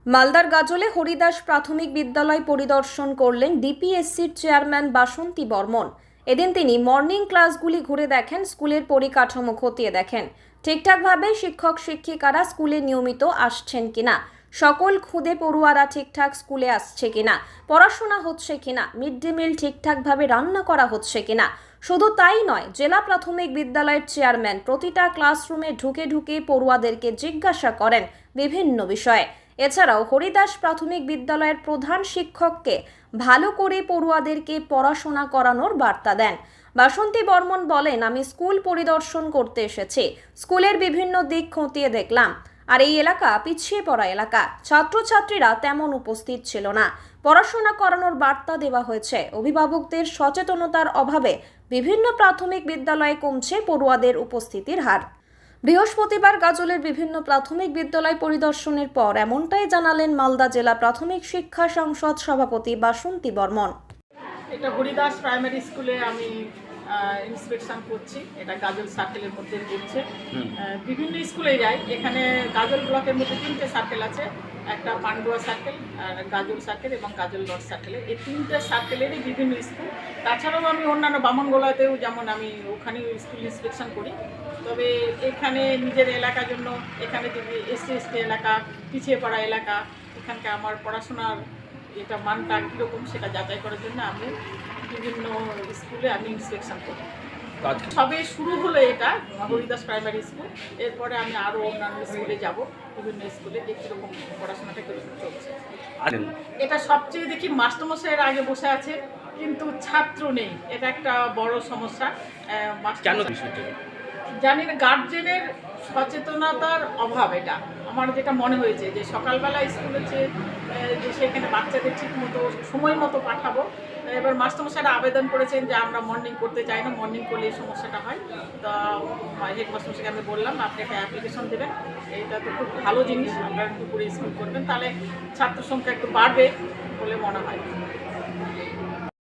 মালদার গাজলে হরিদাস প্রাথমিক বিদ্যালয় পরিদর্শন করলেন ডিপিএসসির চেয়ারম্যান বাসন্তী বর্মন। এদিন তিনি মর্নিং ক্লাসগুলি ঘুরে দেখেন, স্কুলের পরিকাঠামো খতিয়ে দেখেন, ঠিকঠাকভাবে শিক্ষক শিক্ষিকারা স্কুলে নিয়মিত আসছেন কিনা, সকল খুদে পড়ুয়ারা ঠিকঠাক স্কুলে আসছে কিনা, পড়াশোনা হচ্ছে কিনা, মিড ডে মিল ঠিকঠাকভাবে রান্না করা হচ্ছে কিনা। শুধু তাই নয়, জেলা প্রাথমিক বিদ্যালয়ের চেয়ারম্যান প্রতিটা ক্লাসরুমে ঢুকে ঢুকে পড়ুয়াদেরকে জিজ্ঞাসা করেন বিভিন্ন বিষয়ে। এছাড়াও হরিদাস প্রাথমিক বিদ্যালয়ের প্রধান শিক্ষককে ভালো করে পড়ুয়াদেরকে পড়াশোনা করানোর বার্তা দেন। বাসন্তী বর্মন বলেন, আমি স্কুল পরিদর্শন করতে এসেছি, স্কুলের বিভিন্ন দিক খতিয়ে দেখলাম। আর এই এলাকা পিছিয়ে পড়া এলাকা, ছাত্রছাত্রীরা তেমন উপস্থিত ছিল না। পড়াশোনা করানোর বার্তা দেওয়া হয়েছে। অভিভাবকদের সচেতনতার অভাবে বিভিন্ন প্রাথমিক বিদ্যালয়ে কমছে পড়ুয়াদের উপস্থিতির হার। বৃহস্পতিবার গাজলের বিভিন্ন প্রাথমিক বিদ্যালয় পরিদর্শনের পর এমনটাই জানালেন মালদা জেলা প্রাথমিক শিক্ষা সংসদ সভাপতি বাসন্তী বর্মন। এটা হরিদাস প্রাইমারি স্কুলে আমি ইন্সপেকশন করছি। এটা গাজল সার্কেলের মধ্যে পড়ছে। বিভিন্ন স্কুলে যাই। এখানে গাজল ব্লকের মধ্যে 3টে সার্কেল আছে, একটা পান্ডুয়া সার্কেল, আর গাজল সার্কেল এবং গাজল নর্থ সার্কেলে। এই 3টে সার্কেলেরই বিভিন্ন স্কুল। তাছাড়াও আমি অন্যান্য বামনগোলাতেও যেমন আমি ওখানেও স্কুল ইন্সপেকশন করি। তবে এখানে নিজের এলাকার জন্য, এখানে যদি এসটি এলাকা, পিছিয়ে পড়া এলাকা, এখানকার আমার পড়াশোনার এটা মানটা কীরকম সেটা যাচাই করার জন্য আমি বিভিন্ন স্কুলে আমি ইন্সপেকশন করি। সবে শুরু হলো এটা হরিদাস প্রাইমারি স্কুল। এরপরে আমি আরও অন্যান্য স্কুলে যাব, বিভিন্ন স্কুলে যে কীরকম পড়াশোনাটা কীরকম চলছে। এটা সবচেয়ে দেখি মাস্টারমশাইয়ের আগে বসে আছে, কিন্তু ছাত্র নেই। এটা একটা বড় সমস্যা। জানি না, গার্জেনের সচেতনতার অভাব। এটা আমার যেটা মনে হয়েছে যে সকালবেলা স্কুল হচ্ছে যে সেখানে বাচ্চাদের ঠিক মতো সময় মতো পাঠাবো। এবার মাস্টারমশাইরা আবেদন করেছেন যে আমরা মর্নিং করতে চাই না, মর্নিং করলে এই সমস্যাটা হয়। তো হেডমাস্টারমশাইকে আমি বললাম আপনি একটা অ্যাপ্লিকেশন দেবেন, এটা তো খুব ভালো জিনিস, আপনারা দুপুরে স্কুল করবেন, তাহলে ছাত্র সংখ্যা একটু বাড়বে বলে মনে হয়।